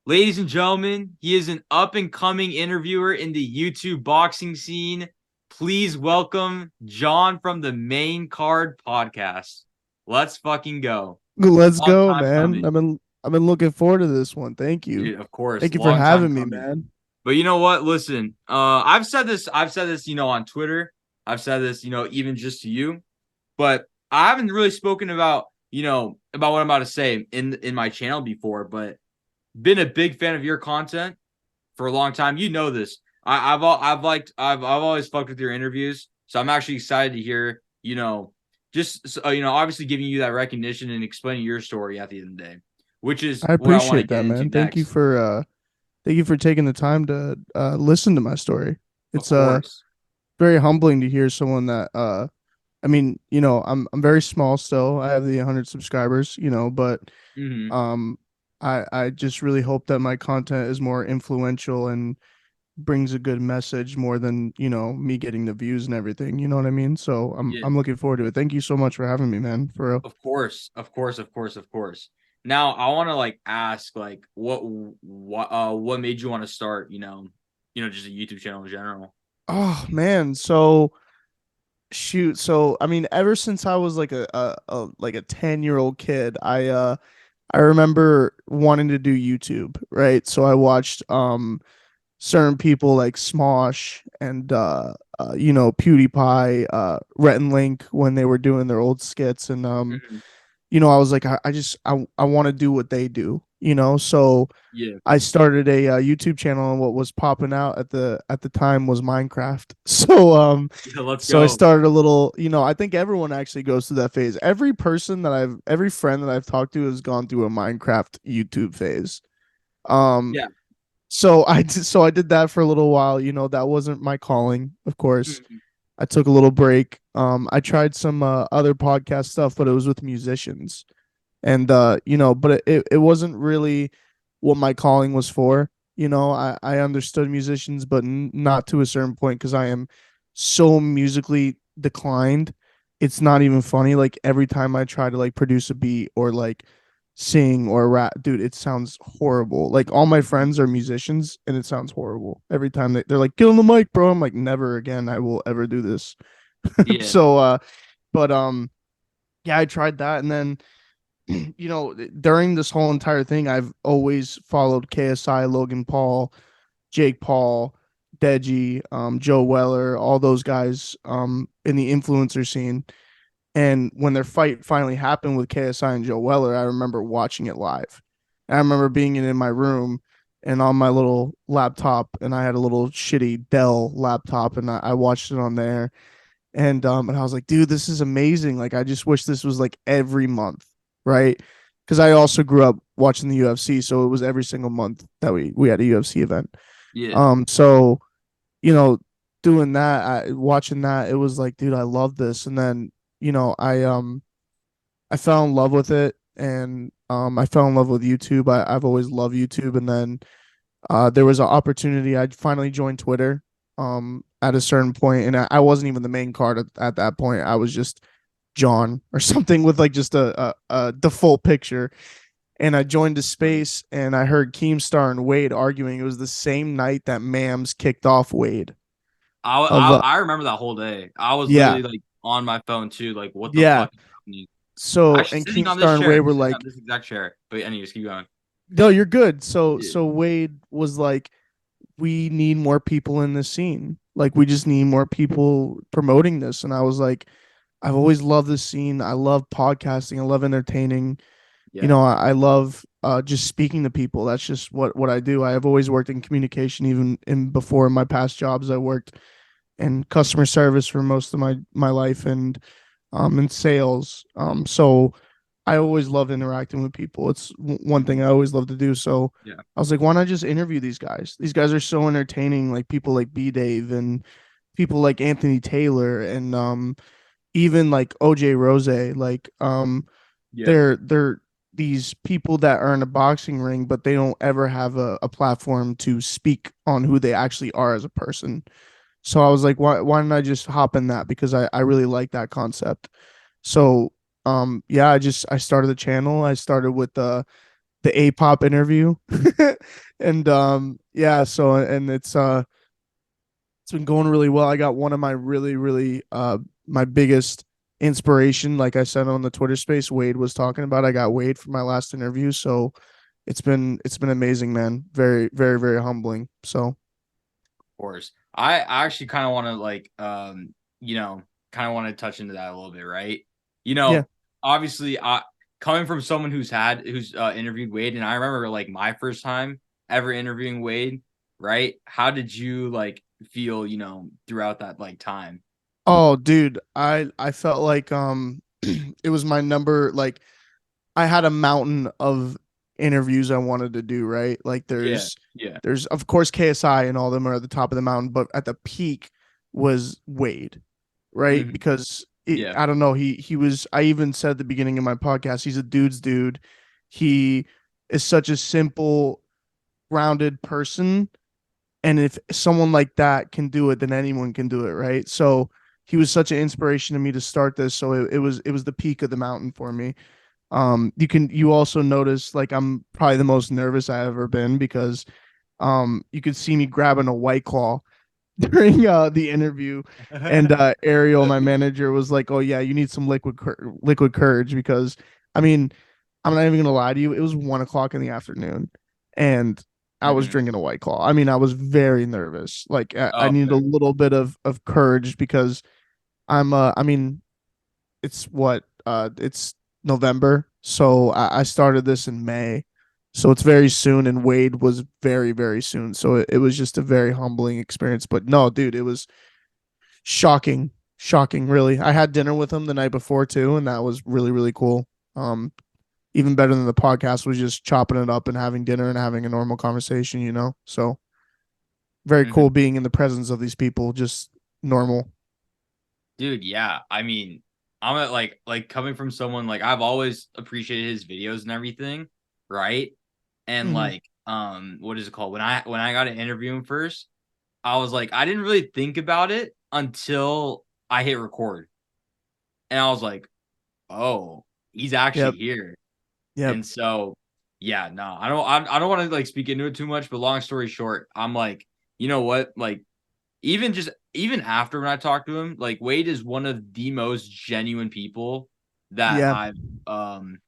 Ladies and gentlemen, he is an up and coming interviewer in the YouTube boxing scene. Please welcome John from the Main Card Podcast. Let's fucking go. Let's Long go, time man. coming, I've been looking forward to this one. Thank you. dude. Of course, Thank you for long time having me, coming. man. But you know what? Listen, I've said this, on Twitter. I've said this, even just to you. But I haven't really spoken about what I'm about to say in my channel before. But been a big fan of your content for a long time. You know this. I've always fucked with your interviews, so I'm actually excited to hear obviously giving you that recognition and explaining your story at the end of the day, which is I what I want to appreciate get that, into man. next. Thank you for taking the time to listen to my story. Of It's course. very humbling to hear someone that I'm very small still. I have the 100 subscribers, but Hmm. um I just really hope that my content is more influential and brings a good message more than, me getting the views and everything. You know what I mean? So Yeah. I'm looking forward to it. Thank you so much for having me, man. For real. Of course. Of course. Of course. Of course. Now I want to ask what made you want to start just a YouTube channel in general. Oh man, so shoot, so I mean, ever since I was like a 10-year-old kid, I remember wanting to do YouTube, right? So I watched certain people like Smosh and PewDiePie, Rhett and Link when they were doing their old skits, and Mhm. I was like, I want to do what they do, so Yeah. I started a YouTube channel, and what was popping out at the time was Minecraft. Yeah, let's So I go. started a little, I think everyone actually goes through that phase. Every friend that I've talked to has gone through a Minecraft YouTube phase. Um, Yeah. so I did that for a little while. That wasn't my calling, of course. Mhm. I took a little break. I tried some other podcast stuff, but it was with musicians, and but it wasn't really what my calling was for. I understood musicians, but not to a certain point because I am so musically declined. It's not even funny. Like every time I try to like produce a beat or like sing or rap, dude, it sounds horrible. Like all my friends are musicians and it sounds horrible every time they're like, get on the mic, bro. I'm like, never again. I will ever do this. Yeah. So, but yeah, I tried that, and then during this whole entire thing, I've always followed KSI, Logan Paul, Jake Paul, Deji, Joe Weller, all those guys in the influencer scene. And when their fight finally happened with KSI and Joe Weller, I remember watching it live. I remember being in my room and on my little laptop, and I had a little shitty Dell laptop, and I watched it on there. And I was like, dude, this is amazing. Like, I just wish this was like every month, right? Because I also grew up watching the UFC, so it was every single month that we had a UFC event. Yeah. So you know, doing that, watching that, it was like, dude, I love this. And then I fell in love with it, and I fell in love with YouTube. I've always loved YouTube, and then there was an opportunity. I finally joined Twitter at a certain point, and I wasn't even the main card at that point. I was just John or something with like just a default picture. And I joined a space, and I heard Keemstar and Wade arguing. It was the same night that Mams kicked off Wade. I, Of I I remember that whole day. I was Yeah, literally on my phone too. Like, what the yeah. fuck is happening? So Actually, and sitting on this Keemstar and chair, Wade were sitting on like, this exact chair. But anyways, keep going. no, you're good. So Yeah. so Wade was like, we need more people in this scene. Like we just need more people promoting this. And I was like, I've always loved this scene. I love podcasting. I love entertaining. Yeah. I love just speaking to people. That's just what I do. I have always worked in communication, even in before my past jobs. I worked in customer service for most of my life, and in sales. So I always love interacting with people. It's one thing I always love to do. So Yeah. I was like, why not just interview these guys? These guys are so entertaining. Like people like B Dave and people like Anthony Taylor and even like OJ Rose. Like Yeah. they're these people that are in a boxing ring, but they don't ever have a platform to speak on who they actually are as a person. So I was like, why don't I just hop in that, because I really like that concept. So yeah, I started the channel. I started with the the A-pop interview. And yeah, so and it's been going really well. I got one of my really my biggest inspiration, like I said on the Twitter space, Wade was talking about. I got Wade for my last interview, so it's been amazing, man. Very humbling. So Course. I actually kind of want to like kind of want to touch into that a little bit, right? You yeah. know, obviously I coming from someone who's interviewed Wade, and I remember like my first time ever interviewing Wade, right? How did you like feel, throughout that like time? Oh, dude, I felt like it was my number, like I had a mountain of interviews I wanted to do, right? Like Yeah, there's yeah. there's of course KSI and all of them are at the top of the mountain, but at the peak was Wade, right? Hmm. Because Yeah. I don't know, he was, I even said at the beginning of my podcast, he's a dude's dude. He is such a simple, grounded person, and if someone like that can do it, then anyone can do it, right? So he was such an inspiration to me to start this. So it was the peak of the mountain for me. You also notice like I'm probably the most nervous I ever been because you could see me grabbing a White Claw during the interview, and Ariel, my manager, was like, "Oh yeah, you need some liquid courage," because I mean, I'm not even gonna lie to you, it was 1 o'clock in the afternoon, and I was Hmm. drinking a White Claw. I mean, I was very nervous. Like I Oh, needed a fair. little bit of courage because I mean, it's November, so I started this in May, so it's very soon, and Wade was very soon, so it was just a very humbling experience. But no, dude, it was shocking, really. I had dinner with him the night before too, and that was really cool. um Even better than the podcast was just chopping it up and having dinner and having a normal conversation, so very Hmm. cool being in the presence of these people, just normal. Dude, yeah. I mean, I'm at like coming from someone like I've always appreciated his videos and everything, right? And Hmm. like, what is it called? When I got to interview him first, I was like, I didn't really think about it until I hit record, and I was like, oh, he's actually Yep. here. Yep. And so, yeah, no, I don't want to like speak into it too much, but long story short, I'm like, you know what, like even after when I talked to him, like Wade is one of the most genuine people that Yeah. um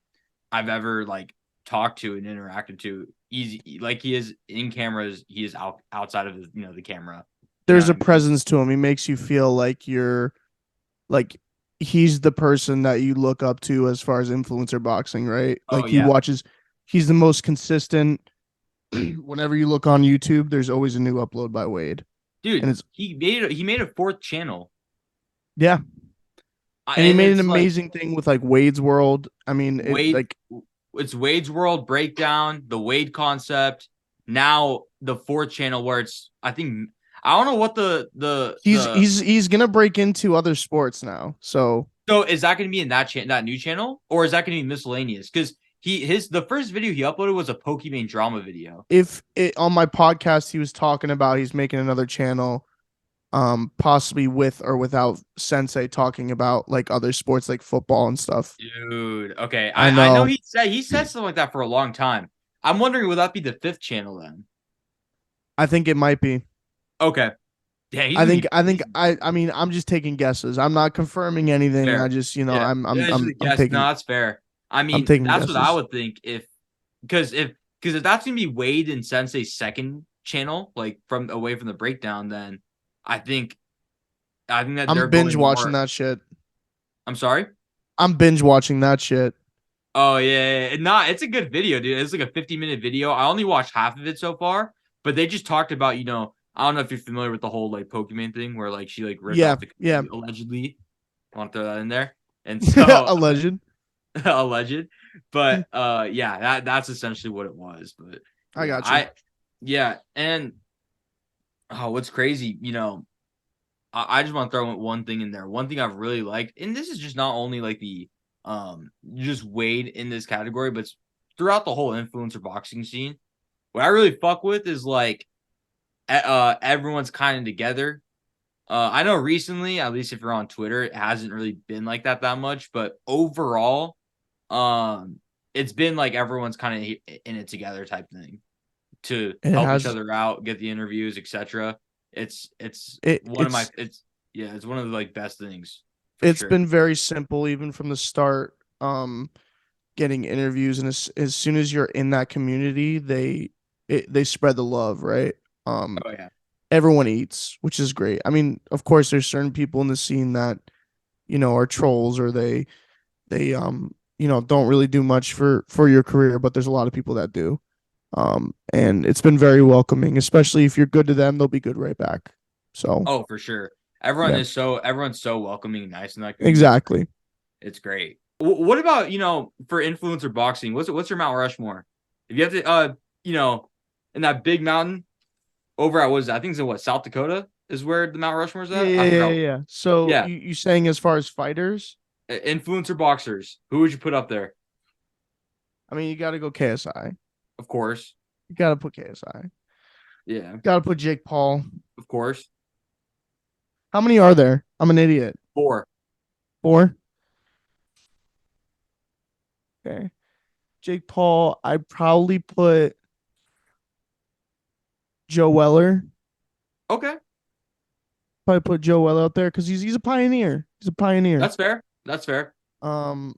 I've ever like talked to and interacted to. He's like he is in cameras, he is outside of the camera. You know There's what a I mean? presence to him. He makes you feel like you're like he's the person that you look up to as far as influencer boxing, right? Oh Like he yeah, watches, he's the most consistent. Whenever you look on YouTube, there's always a new upload by Wade. And dude, it's he made a fourth channel, yeah. And he and made an it's like amazing thing with like Wade's World. I mean, it Wade. like It's Wade's World Breakdown, the Wade concept. Now the fourth channel where it's I think I don't know what the he's gonna break into other sports now. So so is that going to be in that new channel, or is that going to be miscellaneous? Because the first video he uploaded was a Pokemon drama video. if it on my podcast he was talking about he's making another channel, possibly with or without Sensei, talking about like other sports like football and stuff. Dude, okay, I I know know. he said something like that for a long time. I'm wondering, would that be the fifth channel then? I think it might be. Okay, yeah, he's I gonna think be I think he's I mean I'm just taking guesses. I'm not confirming anything. I fair. just, Yeah, yeah, it's just a I'm guess. No, taking that's fair. I I'm mean, taking that's what I guesses. would think if because if that's gonna be Wade and Sensei's second channel, like from away from the breakdown, then I think I think that I'm they're binge going watching more. that shit. I'm sorry. I'm binge watching that shit. Oh yeah, not it's a good video, dude. It's like a 50-minute video. I only watched half of it so far, but they just talked about I don't know if you're familiar with the whole like Pokemon thing where like she like ripped Yeah, off the yeah. allegedly. I want to throw that in there, and so A legend. alleged, but yeah, that's essentially what it was. But I yeah, got you. yeah, and what's crazy, I just want to throw one thing in there. One thing I've really liked, and this is just not only like the just Wade in this category, but throughout the whole influencer boxing scene. What I really fuck with is like everyone's kind of together. I know recently, at least if you're on Twitter, it hasn't really been like that much, but overall, um it's been like everyone's kind of in it together type thing to It help each has other out, get the interviews, etc. It's it one of my it's one of the like best things for it's sure. been very simple even from the start. Getting interviews, and as soon as you're in that community, they spread the love, right? Um, Oh yeah. Everyone eats, which is great. I mean, of course, there's certain people in the scene that are trolls, or they don't really do much for your career, but there's a lot of people that do. And it's been very welcoming, especially if you're good to them, they'll be good right back. So Oh, for sure. yeah, Everyone's so welcoming and nice in that community. exactly. It's great. What about for influencer boxing? What's your Mount Rushmore? If you have to, in that big mountain over at what is that? I think it's in what, South Dakota is where the Mount Rushmore's Yeah, at. yeah, I yeah, forgot. yeah. So Yeah, you saying as far as fighters? influencer boxers. Who would you put up there? I mean, you got to go KSI. Of course. You got to put KSI. Yeah, Got to put Jake Paul. of course. How many are there? I'm an idiot. 4. 4. Okay. Jake Paul. I'd probably put Joe Weller. Okay, Probably put Joe Weller out there because he's a pioneer. He's a pioneer. that's fair. That's fair. Um,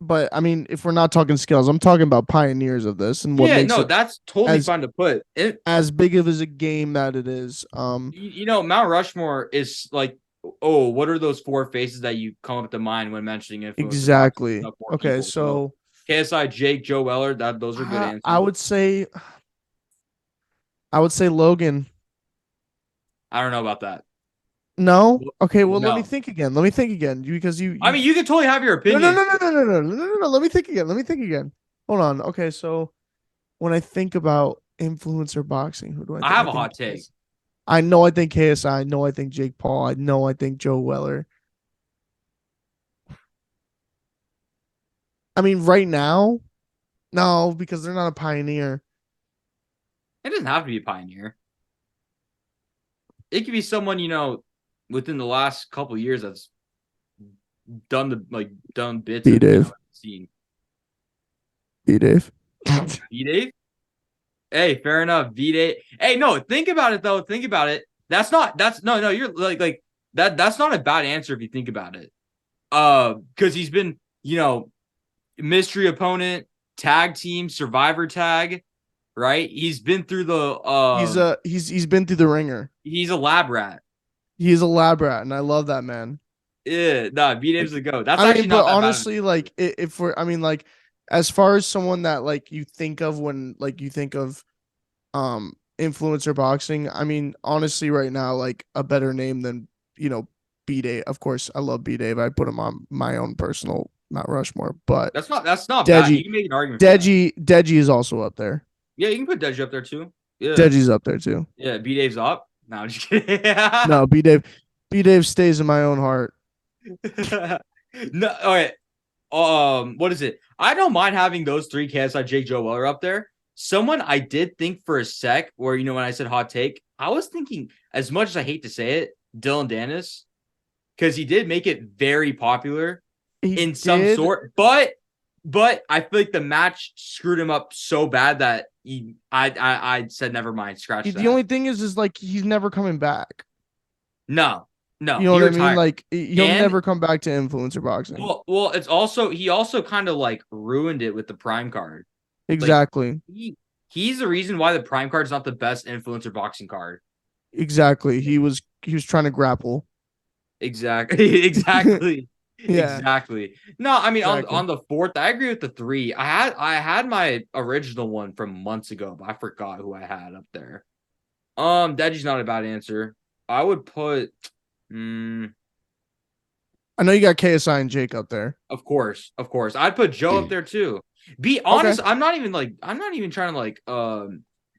but I mean, if we're not talking skills, I'm talking about pioneers of this and what Yeah, makes no, it that's totally as fine to put. as big of as a game that it is. Mount Rushmore is like, oh, what are those 4 faces that you come up to mind when mentioning influencer boxing? Exactly. 4 Okay, people. So KSI, Jake, Joe Weller, those are good answers. I would say Logan. I don't know about that. No. Okay. Well, let me No. think again. Let me think again. Because you. I mean, you can totally have your No, no, opinion. no, no, no, no, no, no, no, no. Let me think again. Let me think again. Hold on. Okay. So when I think about influencer boxing, who do I think? I have I a think hot take. I know I think KSI. I know I think Jake Paul. I know I think Joe Weller. I mean, right now, no, because they're not a pioneer. It doesn't have to be a pioneer. It could be someone, within the last couple years that's done bits B of Dave. scene. B Dave. B Dave? Hey, fair enough. V Dave. Hey, no, think about it though. Think about it. That's no, you're like that's not a bad answer if you think about it. Because he's been, mystery opponent, tag team, survivor tag, right? He's been through the he's been through the ringer. he's a lab rat. He's a lab rat, and I love that man. Yeah, nah, B Dave's the GOAT. That's I actually mean, not but that honestly, like if we're, I mean, like as far as someone that like you think of when like you think of influencer boxing, I mean, honestly, right now, like a better name than B Dave. Of course, I love B Dave. I put him on my own personal Mount Rushmore, but that's not bad. You Deji, can make an argument for that. Deji is also up there. Yeah, you can put Deji up there too. Yeah. Deji's up there too. Yeah, B Dave's up. No, I'm just kidding. No, B Dave stays in my own heart. No, all right. What is it? I don't mind having those 3 KSI, Jake, Joe Weller up there. Someone I did think for a sec, where when I said hot take, I was thinking, as much as I hate to say it, Dylan Dennis, because he did make it very popular in some sort, but I feel like the match screwed him up so bad that I said never mind, scratch that. The only thing is like he's never coming back. No, you know what I mean? Like he'll never come back to influencer boxing. Well, it's also he also kind of like ruined it with the Prime card. Exactly. Like, he's the reason why the Prime card is not the best influencer boxing card. Exactly. He was trying to grapple. Exactly. Exactly. Yeah. Exactly. No, I mean on the 4th, I agree with the 3. I had my original one from months ago, but I forgot who I had up there. Deji's not a bad answer. I would put I know you got KSI and Jake up there. Of course. I'd put Joe up there too. Be honest, okay. I'm not even trying to like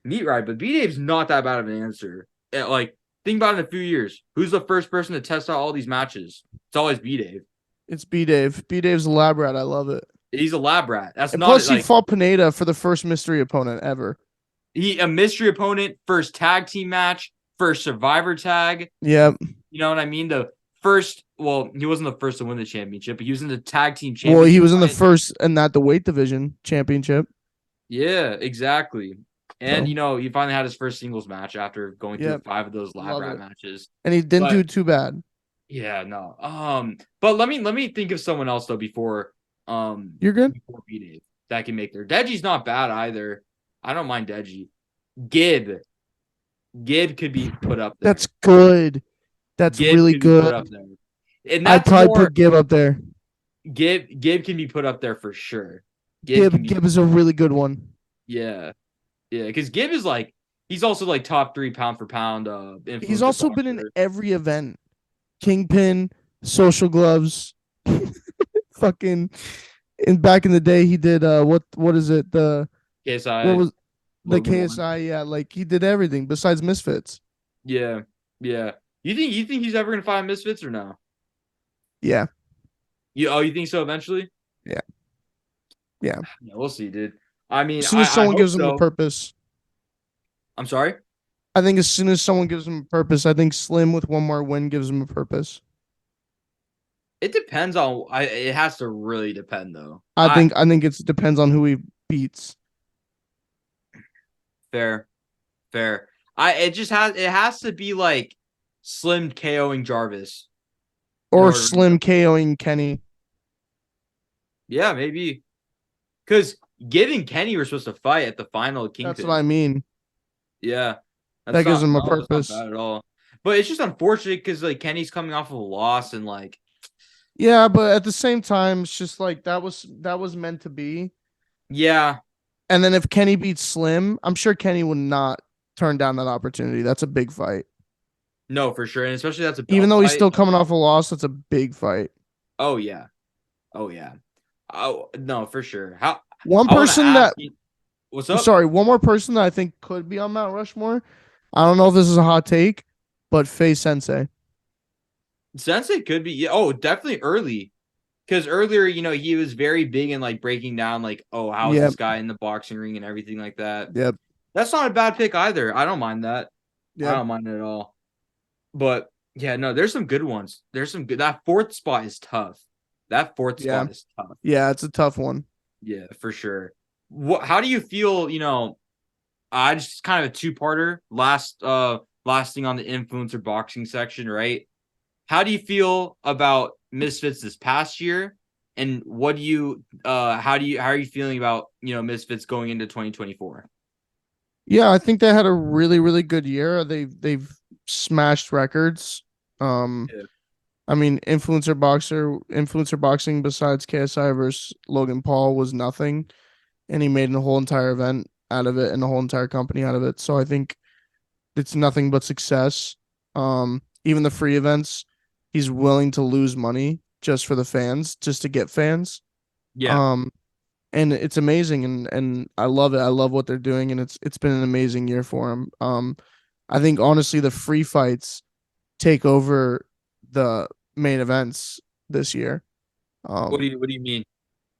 meet right, but B Dave's not that bad of an answer. Like think about it in a few years. Who's the first person to test out all these matches? It's always B Dave. It's B Dave. B Dave's a lab rat. I love it. He's a lab rat. That's and not plus he fought Pineda for the first mystery opponent ever. A mystery opponent, first tag team match, first survivor tag. Yep. You know what I mean? The first. Well, he wasn't the first to win the championship, but he was in the tag team Well, championship. he was in the fight. first and not the weight division championship. Yeah, exactly. And So, he finally had his first singles match after going through yep, 5 of those lab love rat it. matches. And he didn't do But too bad. yeah, no. But let me think of someone else though You're good. before B-Dave that can make there. Deji's not bad either. I don't mind Deji. Gib. Gib could be put up there. That's good. That's Gib really could be put up good. there. And I'd that's probably more put Gib up there. Gib can be put up there for sure. Gib can be Gib is a really good one. yeah. Yeah, because Gib is like he's also like top 3 pound for pound He's influencer also been in boxer. every event. Kingpin, Social Gloves, fucking. And back in the day, he did what is it? What KSI, was the Logan One. KSI? Yeah, like he did everything besides Misfits. Yeah. Yeah. You think he's ever gonna find Misfits or no? Yeah, You think so eventually? yeah, yeah. Yeah, we'll see, dude. I mean, As soon as I someone hope gives him a so. purpose, I'm sorry. I think as soon as someone gives him a purpose, I think Slim with one more win gives him a purpose. It depends on. It has to really depend though. I think it depends on who he beats. Fair, fair. It has to be like Slim KOing Jarvis. Or order- Slim KOing Kenny. Yeah, maybe. Because Gib and Kenny were supposed to fight at the final of Kingpin. That's what I mean. Yeah. That gives him a That's purpose. not bad at all. But it's just unfortunate because like Kenny's coming off of a loss and like Yeah, but at the same time, it's just like that was meant to be. yeah, And then if Kenny beats Slim, I'm sure Kenny would not turn down that opportunity. That's a big fight. no, for sure. And especially that's a belt Even though he's fight. still coming off a loss, that's a big fight. Oh yeah. Oh yeah. Oh no, for sure. How One I wanna person ask that you, what's up? sorry, one more person that I think could be on Mount Rushmore. I don't know if this is a hot take, but Faye Sensei. Sensei could be definitely early. Because earlier, he was very big in like breaking down like, oh, how is Yep. this guy in the boxing ring and everything like that. Yep. That's not a bad pick either. I don't mind that. I Yep. don't mind it at all. But yeah, no, there's some good ones. There's some good. That fourth spot is tough. That fourth Yeah. spot is tough. Yeah, it's a tough one. Yeah, for sure. How do you feel? I just kind of a two-parter. Last thing on the influencer boxing section, right? How do you feel about Misfits this past year? And what do you how are you feeling about Misfits going into 2024? Yeah, I think they had a really, really good year. They've smashed records. Yeah. I mean, influencer boxing besides KSI versus Logan Paul was nothing, and he made a whole entire event out of it and a whole entire company out of it. So I think it's nothing but success. Even the free events, he's willing to lose money just for the fans, just to get fans. Yeah. And it's amazing, and I love it. I love what they're doing, and it's been an amazing year for him. I think honestly, the free fights take over the main events this year. What do you mean?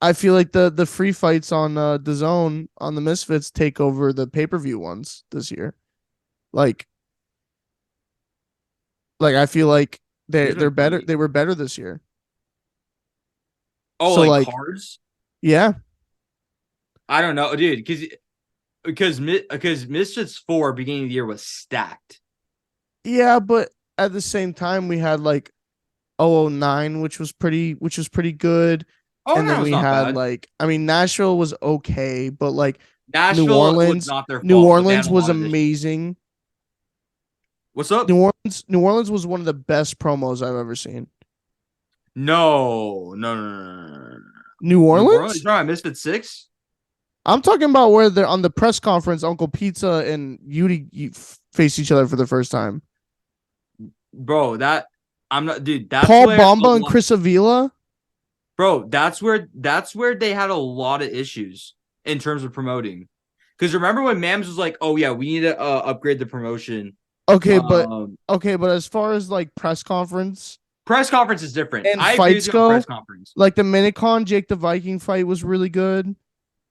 I feel like the free fights on DAZN on the Misfits take over the pay-per-view ones this year. Like I feel like they're better. They were better this year. Oh, So, like like- cards? Yeah. I don't know, dude, because Misfits 4 beginning of the year was stacked. Yeah, but at the same time we had like 009, which was pretty good. Oh, And no, then it's we not had bad. like Nashville was okay, but like Nashville Orleans- was not their fault. New but they Orleans had a was lot of issues. amazing. What's up? New Orleans was one of the best promos I've ever seen. No. New Orleans? You're talking about Misfits 6? I'm talking about where they're on the press conference, Uncle Pizza and Yudi face each other for the first time. Bro, I'm not, dude. That's Paul where Bamba and Chris Avila. Bro, that's where they had a lot of issues in terms of promoting. Because remember when Mams was like, "Oh yeah, we need to upgrade the promotion." Okay, but as far as like press conference, press conference is different. And I agree fights with you on go? press conference. like the Minicon Jake the Viking fight was really good.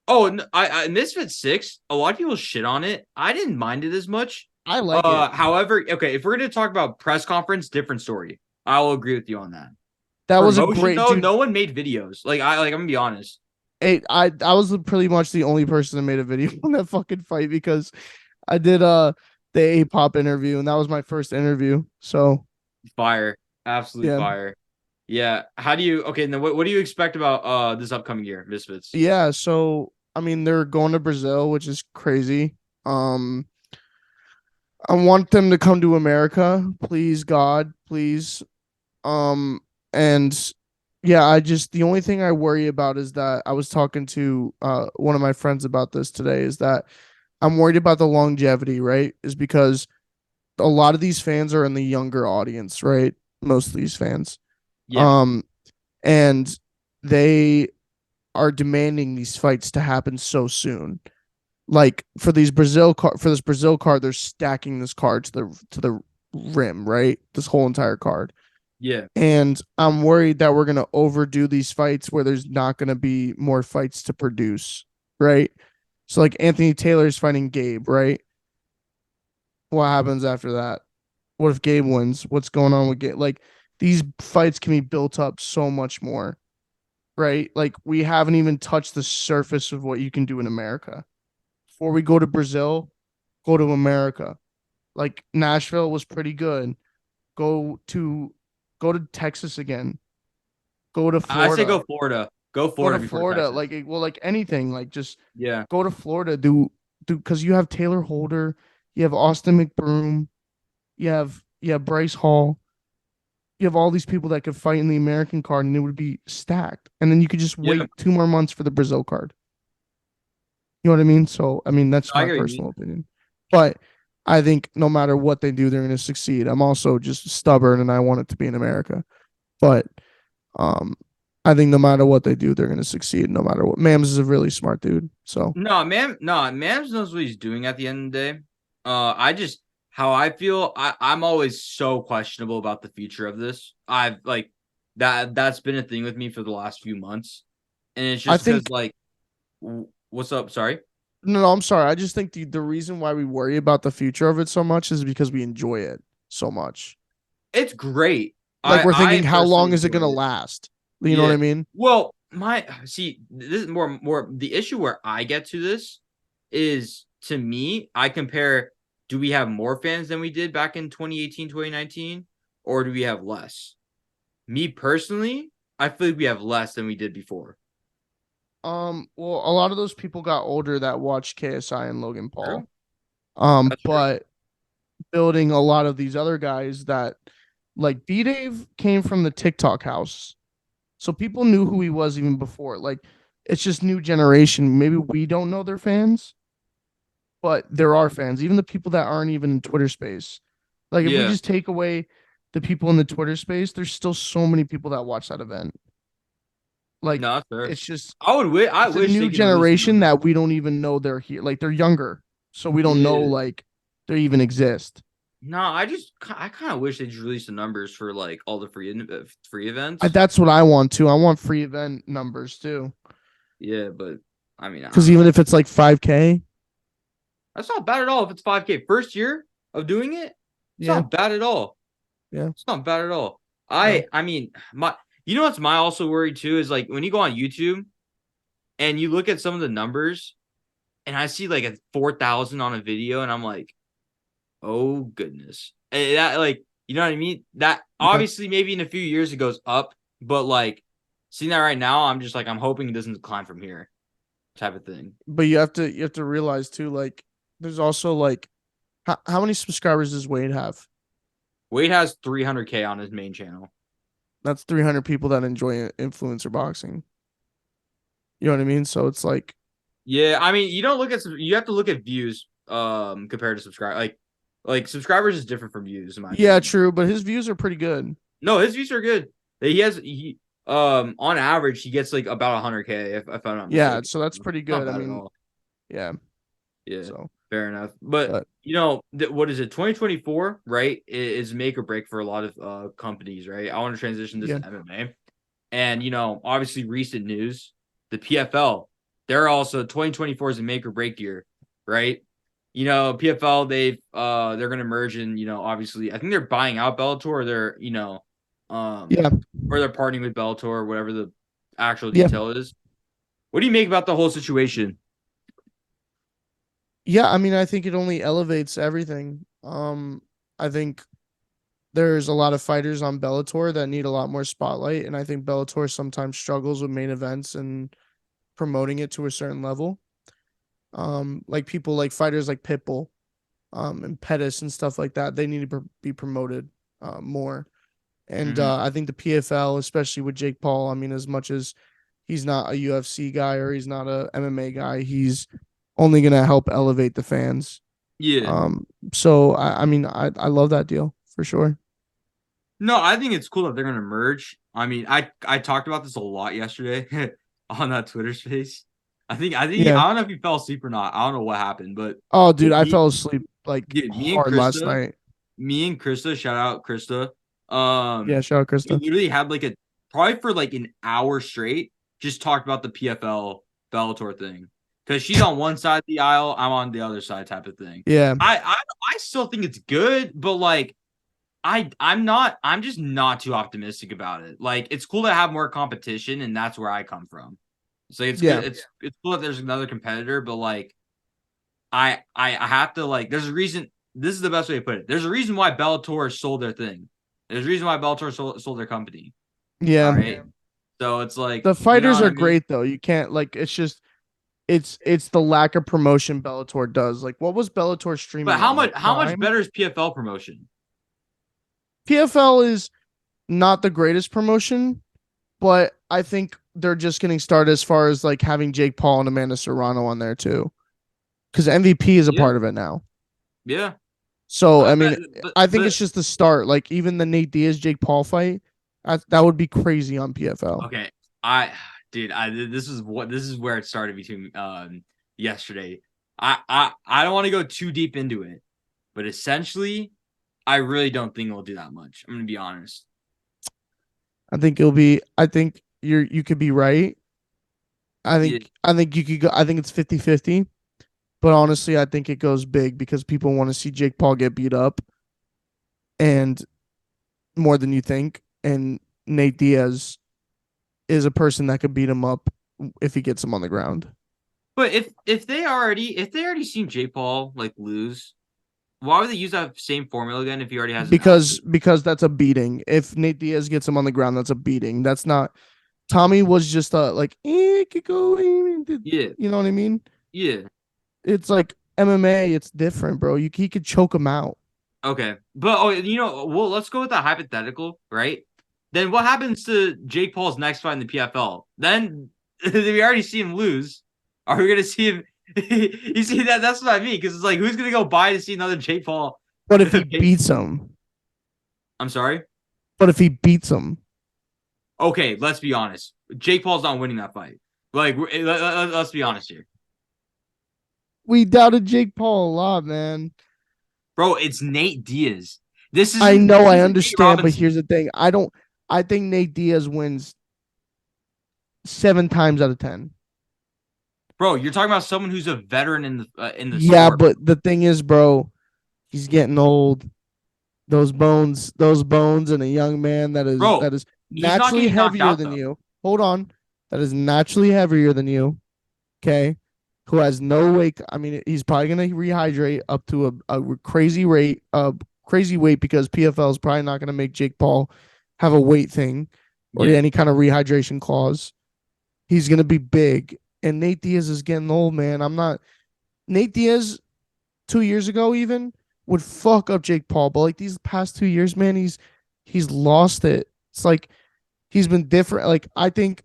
Oh, I Misfits 6. A lot of people shit on it. I didn't mind it as much. I like it. However, okay, if we're gonna talk about press conference, different story. I will agree with you on that. That was a Promotion great though, dude. no one made videos. I'm gonna be honest. I was pretty much the only person that made a video on that fucking fight because I did the A-pop interview and that was my first interview. So Fire, absolute yeah. fire. Yeah. How do you? Okay, then what do you expect about this upcoming year, Misfits? Yeah, so I mean they're going to Brazil, which is crazy. Um I want them to come to America, please God, please. Um and yeah, I just the only thing I worry about is that I was talking to one of my friends about this today is that I'm worried about the longevity, right? Is because a lot of these fans are in the younger audience, right? Most of these fans. Yeah. Um and they are demanding these fights to happen so soon. Like for this Brazil card, they're stacking this card to the rim, right? This whole entire card. Yeah. And I'm worried that we're gonna overdo these fights where there's not gonna be more fights to produce, right? So like Anthony Taylor's fighting Gabe, right? What happens after that? What if Gabe wins? What's going on with Gabe? Like these fights can be built up so much more, right? Like we haven't even touched the surface of what you can do in America. Before we go to Brazil, go to America. Like Nashville was pretty good. Go to go to Texas again. Go to I say Florida. go Florida. Go Go to Florida before Florida. Texas. Like well, like anything. Like just Yeah. go to Florida. Do because you have Taylor Holder, you have Austin McBroom, you have Bryce Hall, you have all these people that could fight in the American card, and it would be stacked. And then you could just Yeah. wait 2 more months for the Brazil card. You know what I mean? So I mean that's I my get what you mean. personal opinion. But I think no matter what they do, they're gonna succeed. I'm also just stubborn and I want it to be in America. But um I think no matter what they do, they're gonna succeed no matter what. Mams is a really smart dude. So No, Mams knows what he's doing at the end of the day. I just how I feel, I'm always so questionable about the future of this. I've like that's been a thing with me for the last few months. And it's I just because think what's up? Sorry. no, I'm sorry. I just think the reason why we worry about the future of it so much is because we enjoy it so much. It's great. Like we're I thinking, how personally long is it enjoy gonna it. last? You know what Yeah. I mean? Well, my see, this is more the issue where I get to this is to me, I compare do we have more fans than we did back in 2018, 2019, or do we have less? Me personally, I feel like we have less than we did before. Well, a lot of those people got older that watched KSI and Logan True. Paul. That's true. But building a lot of these other guys that like B Dave came from the TikTok house. So people knew who he was even before. Like it's just new generation. Maybe we don't know their fans, but there are fans. Even the people that aren't even in Twitter space. Like if we Yeah. just take away the people in the Twitter space, there's still so many people that watch that event. Like No, that's fair. it's just I it's a wish they new could release the generation numbers. that we don't even know they're here. Like they're younger. So we don't know Yeah. like they even exist. No, I kind of wish they'd release the numbers for like all the free events. That's what I want too. I want free event numbers too. Yeah, but I mean, I Because don't even know. if it's like 5K, That's not bad at all if it's 5K. First year of doing it, it's yeah, not bad at all. yeah, It's not bad at all. no. I mean, my you know what's my also worry too is like when you go on YouTube and you look at some of the numbers and I see like a 4,000 on a video and I'm like, "Oh goodness." That like, you know what I mean? That Yeah. obviously maybe in a few years it goes up, but like seeing that right now, I'm just like I'm hoping it doesn't decline from here type of thing. But you have to realize too, like there's also like how many subscribers does Wade have? Wade has 300K on his main channel. That's 300 people that enjoy influencer boxing. You know what I mean? So it's like, Yeah, I mean, you don't look at you have to look at views compared to subscribe like subscribers is different from views in my yeah, opinion. true, but his views are pretty good. No, his views are good. He on average he gets like about 100K if I'm not Yeah, mistaken. so that's pretty It's not good. I bad at mean, all. yeah. Yeah, So, fair enough. But but you know, what is it? 2024, right? Is make or break for a lot of companies, right? I want to transition this yeah, to MMA. And you know, obviously recent news, the PFL, they're also 2024 is a make or break year, right? You know, PFL they're gonna merge in, you know, obviously I think they're buying out Bellator or they're, you know, Yeah, or they're partnering with Bellator or whatever the actual yeah, detail is. What do you make about the whole situation? yeah. I mean, I think it only elevates everything. I think there's a lot of fighters on Bellator that need a lot more spotlight, and I think Bellator sometimes struggles with main events and promoting it to a certain level. Like people like fighters like Pitbull, and Pettis and stuff like that. They need to be promoted more. And Mm-hmm. I think the PFL, especially with Jake Paul, I mean, as much as he's not a UFC guy or he's not a MMA guy, he's only gonna help elevate the fans. Yeah. So I mean, I love that deal for sure. No, I think it's cool that they're gonna merge. I mean, I talked about this a lot yesterday on that Twitter space. Yeah. I don't know if he fell asleep or not. I don't know what happened, but Oh, dude, I me, fell asleep like dude, hard last night. me and Krista, shout out Krista. Yeah, shout out We Krista. literally had like a probably for like an hour straight, just talked about the PFL Bellator thing. Because she's on one side of the aisle, I'm on the other side, type of thing. Yeah, I still think it's good, but like I'm just not too optimistic about it. Like it's cool to have more competition, and that's where I come from. So it's yeah, good. It's cool that there's another competitor, but like I have to like there's a reason. This is the best way to put it. There's a reason why Bellator sold their thing. There's a reason why Bellator sold their company. All yeah. right. So it's like, The you know fighters what are I mean? great though. You can't like it's just it's the lack of promotion Bellator does. Like what was Bellator But streaming on? Like how much Prime? better is PFL promotion? PFL is not the greatest promotion, but I think they're just getting started as far as like having Jake Paul and Amanda Serrano on there too. Because MVP is a Yeah, part of it now. yeah. So I Uh, mean, but I think it's just the start. Like even the Nate Diaz Jake Paul fight, that would be crazy on PFL. okay, dude, this is where it started between yesterday. I don't want to go too deep into it, but essentially, I really don't think it'll do that much. I'm gonna be honest. I think it'll be. I think you could be right. Yeah, I think you could go. I think it's 50-50. But honestly, I think it goes big because people want to see Jake Paul get beat up and more than you think. And Nate Diaz is a person that could beat him up if he gets him on the ground. but if they already seen J Paul like lose, why would they use that same formula again if he already has an Because outfit? that's a beating. If Nate Diaz gets him on the ground, that's a beating. That's not Tommy was just like it could go. Yeah, You know what I mean? yeah. It's like MMA. It's different, bro. He could choke him out. Okay. But well, let's go with that hypothetical, right? Then what happens to Jake Paul's next fight in the PFL? Then we already see him lose. Are we gonna see him? You see that's what I mean, because it's like who's gonna go buy to see another Jake Paul? But if he beats him, I'm sorry. but if he beats him, Okay, let's be honest. Jake Paul's not winning that fight. Like let's be honest here, we doubted Jake Paul a lot, man. bro. It's Nate Diaz. This I isn't know, this I isn't Nate understand, but Robinson, here's the thing. I don't. I think Nate Diaz wins 7 times out of 10. bro. You're talking about someone who's a veteran in the Yeah, sport, but the thing is, bro, he's getting old. Those bones, and a young man bro. that is He's not naturally getting knocked heavier out than though. you. Hold on, that is naturally heavier than you. Okay, who has no weight. I mean, he's probably gonna rehydrate up to a crazy weight because PFL is probably not gonna make Jake Paul have a weight thing or Yeah. any kind of rehydration clause. He's gonna be big, and Nate Diaz is getting old, man. I'm not Nate Diaz 2 years ago even would fuck up Jake Paul, but like these past 2 years, man, he's lost it. It's like he's been different. Like I think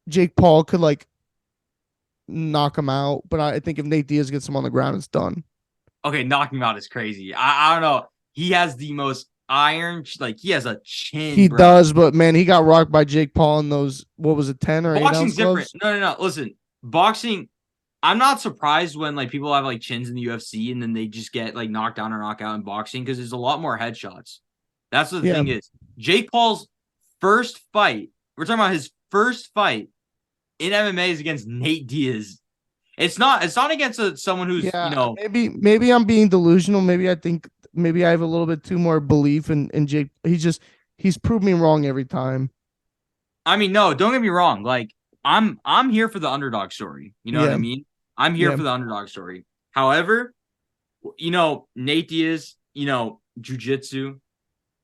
Jake Paul could like knock him out, but I think if Nate Diaz gets him on the ground, it's done. Okay, knocking him out is crazy. I don't know. He has the most iron, like he has a chin, He bro. does, but man, he got rocked by Jake Paul in those what was it, 10 or 8 ounce Boxing's different. gloves? No. Listen, boxing. I'm not surprised when like people have like chins in the UFC and then they just get like knocked down or knocked out in boxing because there's a lot more headshots. That's what the Yeah, thing is. Jake Paul's first fight. We're talking about his first fight in MMA is against Nate Diaz. It's not. It's not against someone who's yeah. Maybe I'm being delusional. Maybe I think maybe I have a little bit too more belief in Jake. He's just He's proved me wrong every time. I mean, no, don't get me wrong. Like I'm here for the underdog story. You know what I Yeah, mean? I'm here yeah. for the underdog story. However, Nate Diaz, jujitsu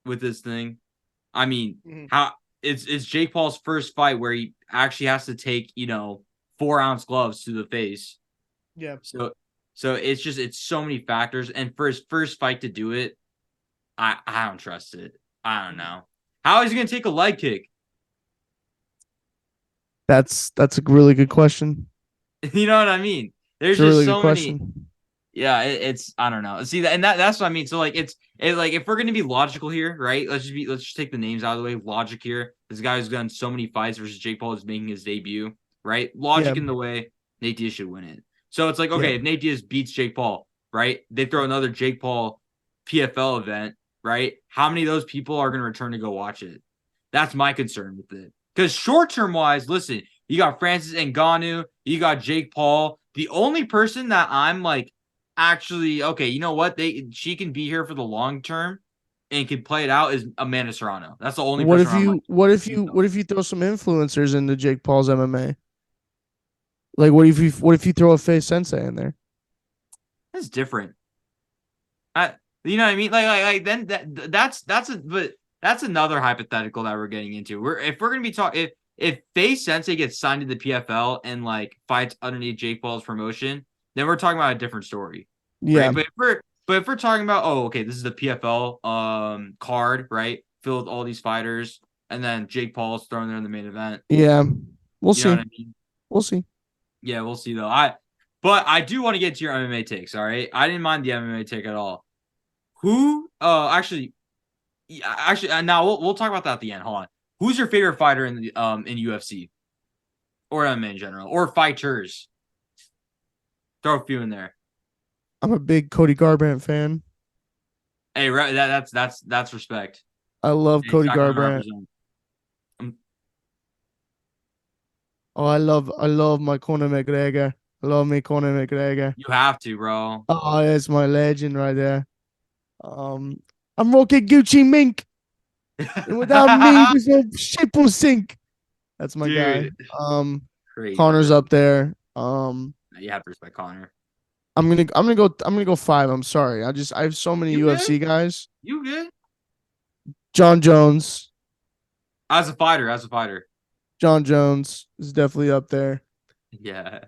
with this thing. I mean, Mhm. how it's Jake Paul's first fight where he actually has to take, 4-ounce gloves to the face. Yeah. So it's so many factors. And for his first fight to do it, I don't trust it. I don't know. How is he gonna take a leg kick? That's a really good question. You know what I mean? It's There's a just really good so many. question. Yeah, it's I don't know. See that and that's what I mean. So like it's like if we're gonna be logical here, right? Let's just take the names out of the way. Logic here. This guy who's done so many fights versus Jake Paul is making his debut, right? Yeah, Logic in the way, Nate Diaz should win it. So it's like, yeah. okay, if Nate Diaz beats Jake Paul, right? They throw another Jake Paul PFL event, right? How many of those people are gonna return to go watch it? That's my concern with it. Because short term wise, listen, you got Francis Ngannou, you got Jake Paul. The only person that I'm like actually okay, you know what? She can be here for the long term and can play it out is Amanda Serrano. That's the only What person if where I'm like, you what if she's you done. what if you throw some influencers into Jake Paul's MMA? Like what if you throw a face sensei in there? That's different. I, you know what I mean? Like then but that's another hypothetical that we're getting into. If we're gonna be talking if Face Sensei gets signed to the PFL and like fights underneath Jake Paul's promotion, then we're talking about a different story, Yeah. right? But if we're talking about okay, this is the PFL card, right? Filled with all these fighters, and then Jake Paul's thrown there in the main event. Yeah. We'll You know what see. I mean? We'll see. Yeah, we'll see though. But I do want to get to your MMA takes. All right, I didn't mind the MMA take at all. Who? Actually, yeah, actually, now we'll talk about that at the end. Hold on. Who's your favorite fighter in UFC or MMA in general or fighters? Throw a few in there. I'm a big Cody Garbrandt fan. Hey, that's respect. I love Hey, Cody Sacramento Garbrandt. represent. Um, Oh, I love my Conor McGregor. I love me Conor McGregor. you have to, bro. Oh, that's my legend right there. Um, I'm rocking Gucci Mink, and without me, this whole ship will sink. That's my guy. Dude, crazy, Connor's bro. up there. You have to respect Connor. I'm gonna go 5. I'm sorry. I have so many You good? UFC guys. You good? John Jones. As a fighter. John Jones is definitely up there. Yeah.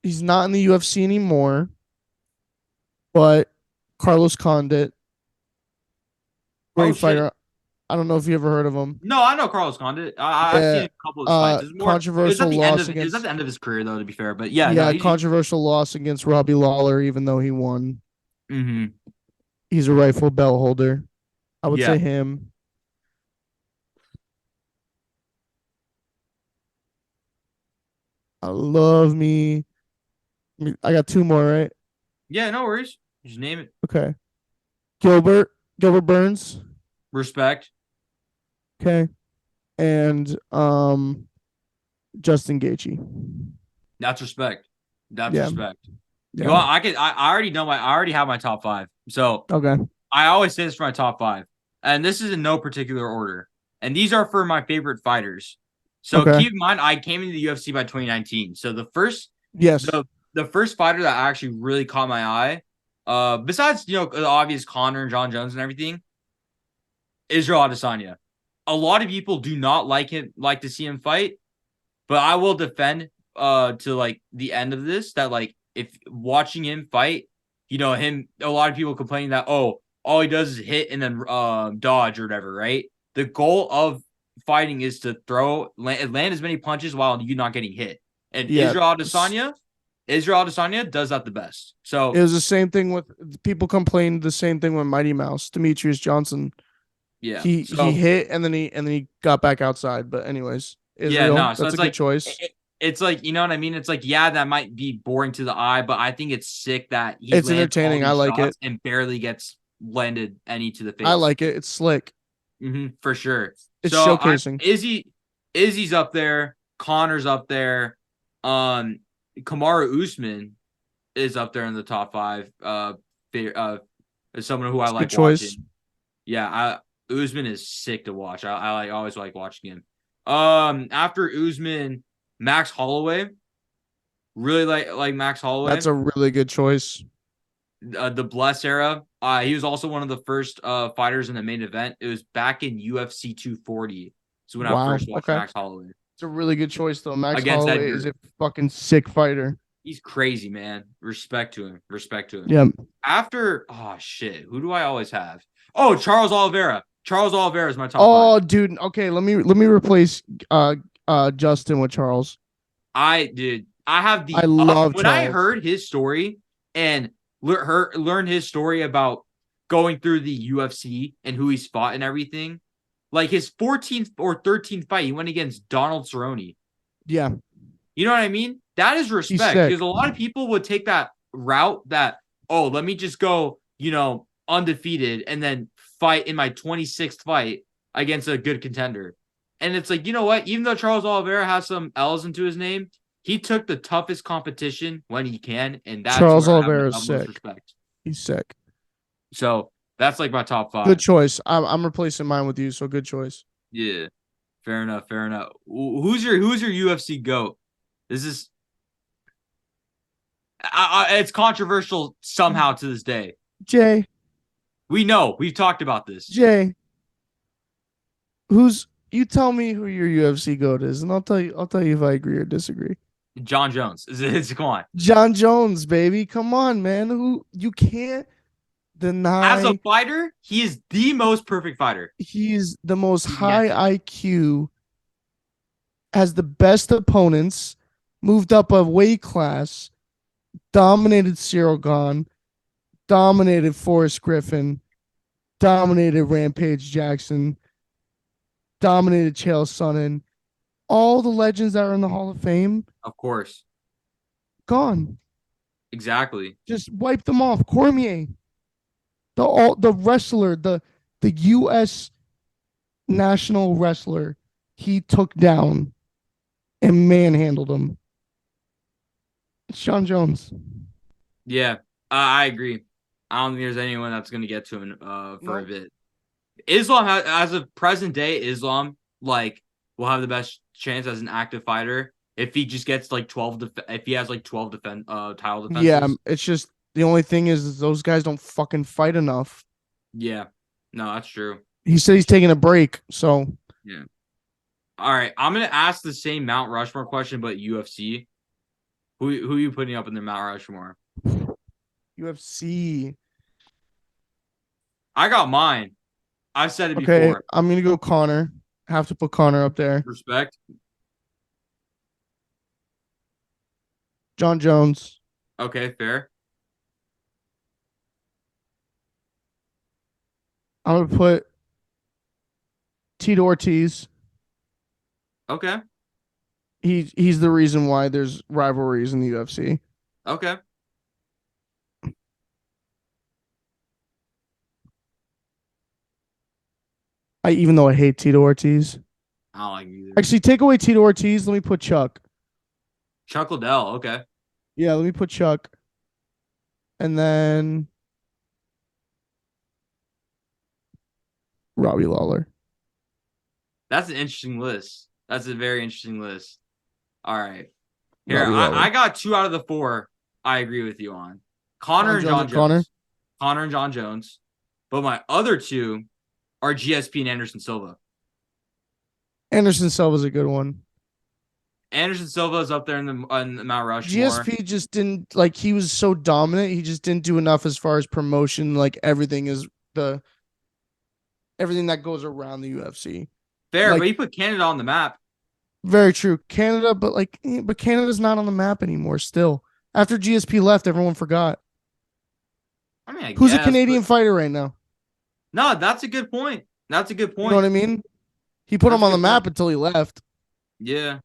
He's not in the UFC anymore, but Carlos Condit, Oh great shit. fighter. I don't know if you ever heard of him. No, I know Carlos Condit. I've seen Yeah. a couple of his fights. Controversial loss It was at against the end of his career though, to be fair. But yeah, no, yeah, controversial loss against Robbie Lawler, even though he won. mm-hmm. He's a rifle belt holder. I would Yeah. say him. I love me. I got 2 more, right? Yeah, no worries. Just name it. Okay. Gilbert. Gilbert Burns. Respect. Okay. And Justin Gaethje. That's respect. That's Yeah. respect. You Yeah. want I already know I already have my top 5. So Okay. I always say this for my top 5. And this is in no particular order. And these are for my favorite fighters. So Okay. keep in mind I came into the UFC by 2019. So Yes. the first fighter that actually really caught my eye, besides the obvious Connor and John Jones and everything, Israel Adesanya. A lot of people do not like to see him fight, but I will defend to like the end of this that like if watching him fight, a lot of people complaining that all he does is hit and then dodge or whatever, right? The goal of fighting is to land as many punches while you're not getting hit. And Yeah. Israel Adesanya does that the best. It So was the same thing with people complained the same thing with Mighty Mouse, Demetrius Johnson. yeah. He So hit and then he got back outside. But anyways, yeah, Israel, no. So that's a it's good like choice. it's like you know what I mean. It's like yeah, that might be boring to the eye, but I think it's sick that he It's lands all entertaining. I these like it. shots and barely gets landed any to the I face. like it. It's slick. For sure. It's So showcasing. Izzy's up there. Connor's up there. Kamaru Usman is up there in the top 5. As someone who I It's a good like choice. watching. Yeah, Usman is sick to watch. I like always like watching him. After Usman, Max Holloway. Really like Max Holloway. That's a really good choice. The Bless era. He was also one of the first fighters in the main event. It was back in UFC 240. So when I Wow. first watched Okay. Max Holloway It's a really good choice though. Max against Holloway Edgar. is a fucking sick fighter. He's crazy, man. Respect to him. Respect to him. Yeah. After, oh shit, who do I always have? Oh, Charles Oliveira. Charles Oliveira is my top Oh, five. dude. Okay, let me replace Justin with Charles. I have the I love when I Charles. heard his story and learned his story about going through the UFC and who he's fought and everything. Like his 14th or 13th fight, he went against Donald Cerrone. Yeah. You know what I mean? That is respect sick. because a lot of people would take that route that, oh, let me just go, undefeated and then fight in my 26th fight against a good contender. And it's like, you know what? Even though Charles Oliveira has some L's into his name, he took the toughest competition when he can, and that's Charles where Oliveira is I have sick. most respect. He's sick. So that's like my top five. Good choice. I'm replacing mine with you, so good choice. Yeah, fair enough. Fair enough. Who's your UFC GOAT? This is it's controversial somehow to this day. Jay. We know we've talked about this. Jay. You tell me who your UFC GOAT is, and I'll tell you if I agree or disagree. John Jones. Come on. John Jones, baby. Come on, man. Who you can't deny. As a fighter, he is the most perfect fighter. He's the most high IQ, has the best opponents, moved up a weight class, dominated Cyril Gane, dominated Forrest Griffin, dominated Rampage Jackson, dominated Chael Sonnen. All the legends that are in the Hall of Fame, Of course. gone. Exactly. Just wipe them off. Cormier, the wrestler, the U.S. national wrestler, he took down and manhandled him. It's John Jones. Yeah, I agree. I don't think there's anyone that's going to get to him for a bit. Islam, as of present day, Islam will have the best chance as an active fighter if he just gets like 12. If he has like 12 title defenses. Yeah, it's just the only thing is those guys don't fucking fight enough. Yeah, no, that's true. He said he's taking a break, so yeah. All right, I'm gonna ask the same Mount Rushmore question, but UFC. Who are you putting up in the Mount Rushmore? UFC. I got mine. I've said it okay, before. I'm gonna go Conor. Have to put Conor up there. Respect. John Jones. Okay, fair. I'm gonna put Tito Ortiz. Okay. He's the reason why there's rivalries in the UFC. Okay. Even though I hate Tito Ortiz. I don't like either. Actually, take away Tito Ortiz. Let me put Chuck. Chuck Liddell. Okay. Yeah, let me put Chuck. And then Robbie Lawler. That's an interesting list. That's a very interesting list. All right. Here, I got 2 out of the 4 I agree with you on. Conor and John Jones. Conor and John Jones. But my other 2 are GSP and Anderson Silva. Anderson Silva's a good one. Anderson Silva is up there in the Mount Rushmore. GSP just didn't he was so dominant. He just didn't do enough as far as promotion. Everything that goes around the UFC. Fair, but he put Canada on the map. Very true. Canada, but Canada's not on the map anymore still. After GSP left, everyone forgot. I mean, who's a Canadian fighter right now? No, that's a good point. That's a good point. You know what I mean? He put him on the map until he left. Yeah.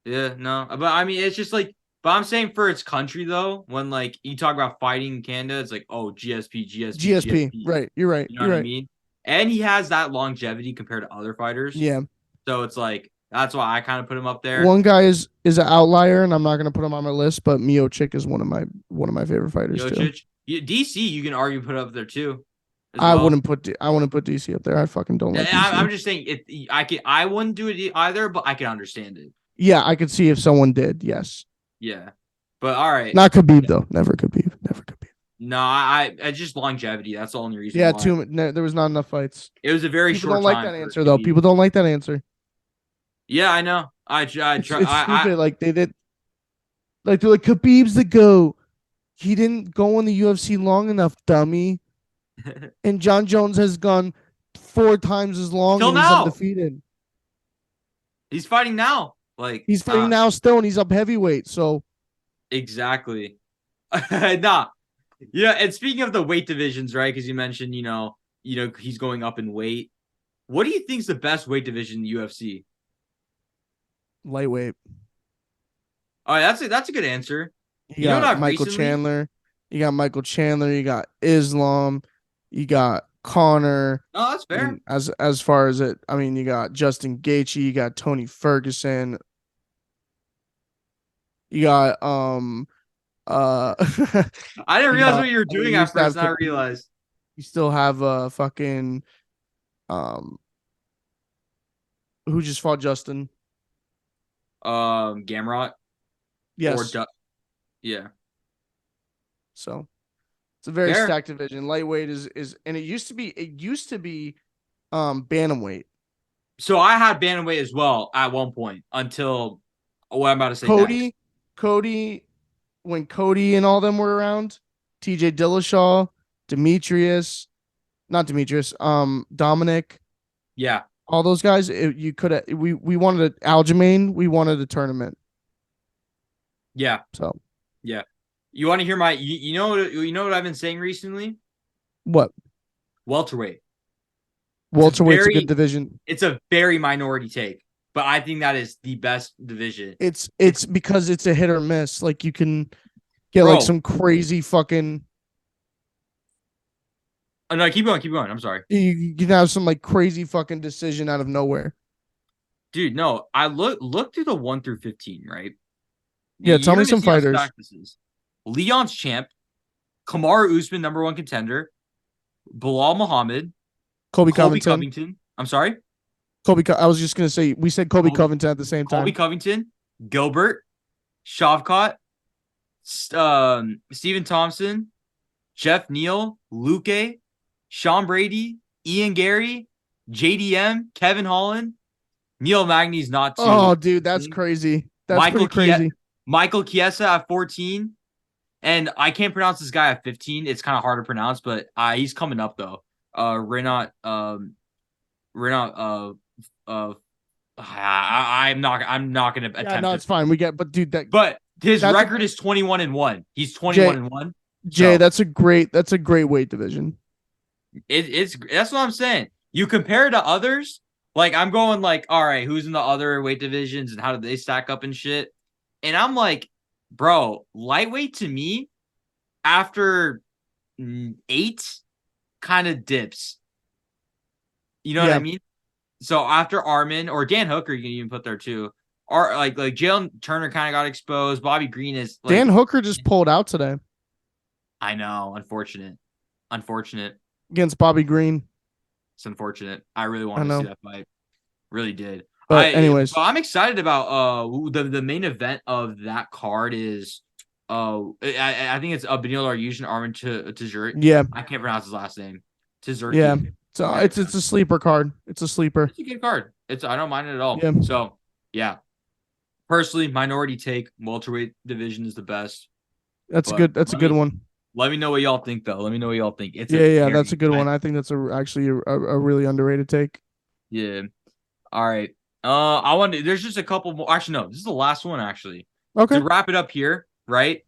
Yeah, no. But I mean, it's just but I'm saying for its country though, when you talk about fighting in Canada, it's GSP. Right. You're right. You know what I mean? And he has that longevity compared to other fighters. Yeah. So it's that's why I kind of put him up there. One guy is an outlier, and I'm not gonna put him on my list, but Miocic is one of my favorite fighters too. DC, you can argue put up there too. as well. I wouldn't put DC up there. I fucking don't like I'm DC. just saying I wouldn't do it either, but I can understand it. Yeah, I could see if someone did. Yes, Yeah. But all right. not Khabib though. Never Khabib. Never Khabib. No, I just longevity. That's the only reason Yeah, why. there was not enough fights. It was a very People don't short like time that for answer though. Khabib. People don't like that answer. Yeah, I know. It's stupid. Like they did. Like they're like Khabib's the GOAT. He didn't go in the UFC long enough, dummy. And John Jones has gone 4 times as long Till and he's now. undefeated. He's fighting now. Like He's fighting now still and he's up heavyweight. So exactly. Nah. Yeah, and speaking of the weight divisions, right? Because you mentioned, he's going up in weight. What do you think is the best weight division in the UFC? lightweight. All right, that's a good answer. You You know what got I've Michael recently? Chandler. You got Michael Chandler. You got Islam. You got Connor. Oh, that's I fair. mean, as far as it, I mean, you got Justin Gaethje. You got Tony Ferguson. You got I didn't you realize got what you were I mean, doing you at used to have first, and I Khabib. realized. You still have fucking um who just fought Justin? Gamrot or Yes. yeah. So it's a very Fair. stacked division. Lightweight is and it used to be bantamweight. So I had bantamweight as well at one point until what I'm about to say next. Cody, when Cody and all them were around, TJ Dillashaw, Demetrius, not Demetrius, Dominic, Yeah, all those guys, you could have we wanted Aljamain, we wanted a tournament. yeah, So yeah. You want to hear my? You know what I've been saying recently? what? Welterweight. Welterweight's a good division. It's a very minority take, but I think that is the best division. It's because it's a hit or miss. Like you can get Bro. like some crazy fucking. Oh no, keep going. I'm sorry, You can have some like crazy fucking decision out of nowhere. dude. No, I look through the 1 through 15, right? Yeah, tell You're me gonna some see how fighters. stacked this is. Leon's champ, Kamaru Usman, number one contender, Bilal Muhammad, Colby Colby Covington. Covington. I'm sorry, I was just gonna say we said Colby Covington at the same Colby time. Covington, Gilbert, Shavkat, Stephen Thompson, Jeff Neal, Luque, Sean Brady, Ian Gary, JDM, Kevin Holland, Neil Magny's not too. Oh, dude, that's crazy. That's pretty crazy. Michael Chiesa at 14. And I can't pronounce this guy at 15. It's kind of hard to pronounce, but he's coming up though. Renat I'm not gonna attempt. Yeah, no, it's fine. We get, but dude, but his record is 21-1. He's 21-1. Jay, that's a great weight division. It's that's what I'm saying. You compare to others, like I'm going like, all right, who's in the other weight divisions and how do they stack up and shit? And I'm like, bro, lightweight to me after 8 kind of dips. You know what I mean? So after Armin or Dan Hooker, you can even put there too. Or like Jalen Turner kind of got exposed. Bobby Green is like, Dan Hooker just pulled out today. I know, unfortunate against Bobby Green. It's unfortunate. I really wanted to see that fight. Really did. But anyways, I'm excited about the main event of that card is I think it's Beneil Dariush and Armin Tazuri. Yeah, I can't pronounce his last name. Tazurki. Yeah, so it's a sleeper card. It's a sleeper. It's a good card. I don't mind it at all. Yeah. So yeah, personally, minority take welterweight division is the best. That's good. That's a good one. Let me know what y'all think, though. Let me know what y'all think. It's that's a good one. I think that's actually a really underrated take. Yeah. All right. I want to. There's just a couple more. Actually, no. This is the last one. Actually. Okay. To wrap it up here, right?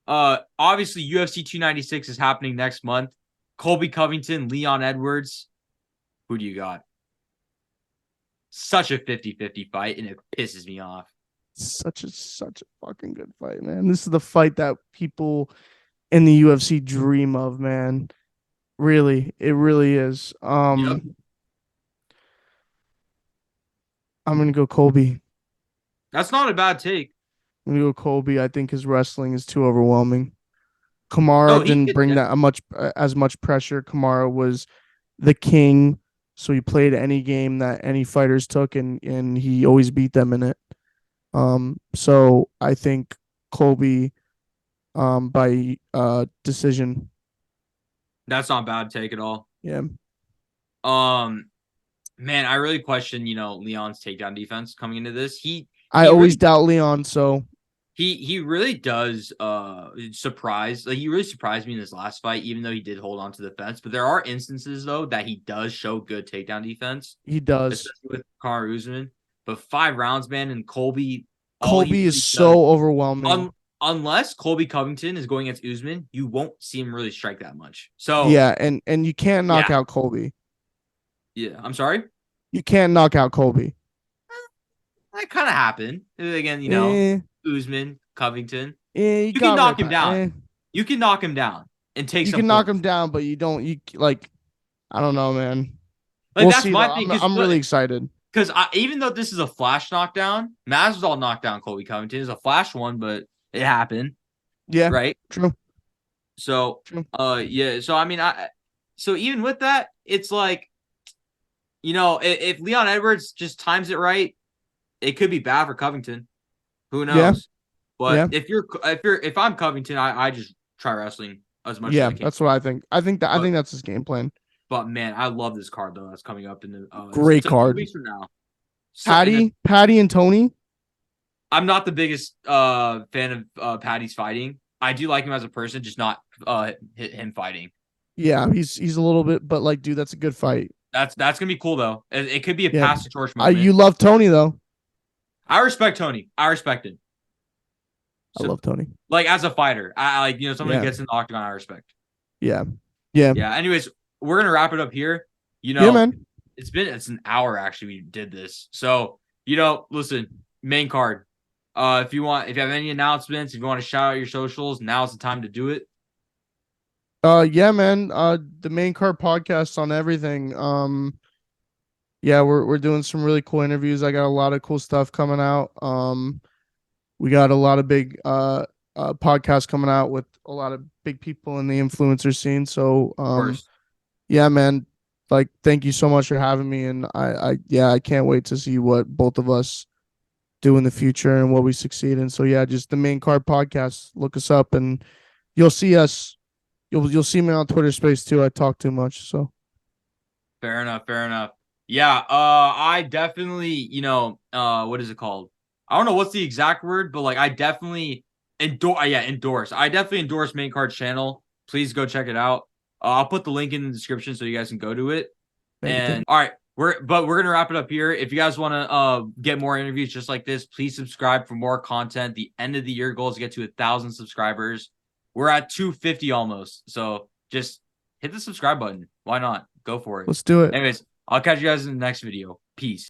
Obviously, UFC 296 is happening next month. Colby Covington, Leon Edwards. Who do you got? Such a 50-50 fight, and it pisses me off. Such a fucking good fight, man. This is the fight that people in the UFC dream of, man. Really, it really is. Yep. I'm gonna go Colby. That's not a bad take. I'm gonna go Colby. I think his wrestling is too overwhelming. Kamara No, he didn't could. bring that as much pressure. Kamara was the king, so he played any game that any fighters took, and he always beat them in it. So I think Colby, by decision. That's not a bad take at all. Yeah, Um, man, I really question, Leon's takedown defense coming into this. I He always really doubt Leon. So he really does surprise, like he really surprised me in this last fight, even though he did hold on to the fence. But there are instances though that he does show good takedown defense, he does. especially with Kamaru Usman. But 5 rounds, man, and Colby, all he Colby is really does, so overwhelming. unless Colby Covington is going against Usman, you won't see him really strike that much. So Yeah, and you can't knock yeah, out Colby. yeah. I'm sorry. You can't knock out Colby. That kind of happened again. Eh, Usman, Covington. you You can got right knock him back. down. You can knock him down and take You some can knock him points. down, but you don't. You like, I don't know, man. Like We'll that's see my though. thing I'm really excited. because even though this is a flash knockdown, Masvidal knocked down Colby Covington. It's a flash one, but it happened, Yeah, right? true, So, true. yeah. So I mean, so even with that, it's like, if Leon Edwards just times it right, it could be bad for Covington. Who Yeah, knows? But yeah, if I'm Covington, I just try wrestling as much as yeah. I can. That's what I think. I But think that's his game plan. but man, I love this card though. That's coming up in the Great it's a few card. weeks from now. So and Patty, and Tony. I'm not the biggest fan of Patty's fighting. I do like him as a person, just not him fighting. Yeah, he's a little bit, but like, dude, that's a good fight. That's gonna be cool though. It could be a Yeah, pass the torch moment. you love Tony though. I respect Tony. I respect him. I So love Tony. like as a fighter, I like someone Yeah, gets in the octagon. I respect. yeah, yeah, Yeah. Anyways, we're gonna wrap it up here. yeah, man. It's an hour actually we did this. So, listen, main card. If you have any announcements, if you want to shout out your socials, now's the time to do it. Yeah, man. The main card podcast on everything. Yeah, we're doing some really cool interviews. I got a lot of cool stuff coming out. We got a lot of big podcasts coming out with a lot of big people in the influencer scene. So Of course. yeah, man. Like, thank you so much for having me, and I can't wait to see what both of us do in the future and what we succeed in. So yeah, just the main card podcast. Look us up, and you'll see us. You'll see me on Twitter Space too. I talk too much, so Fair enough. Fair enough. Yeah. I definitely, what is it called? I don't know what's the exact word, but like I definitely endorse. Yeah, endorse. I definitely endorse Main Card's channel. Please go check it out. I'll put the link in the description so you guys can go to it. thank you. All right, we're gonna wrap it up here. If you guys want to get more interviews just like this, please subscribe for more content. The end of the year goal is to get to 1,000 subscribers. We're at 250 almost, so just hit the subscribe button. Why not? Go for it. Let's do it. Anyways, I'll catch you guys in the next video. Peace.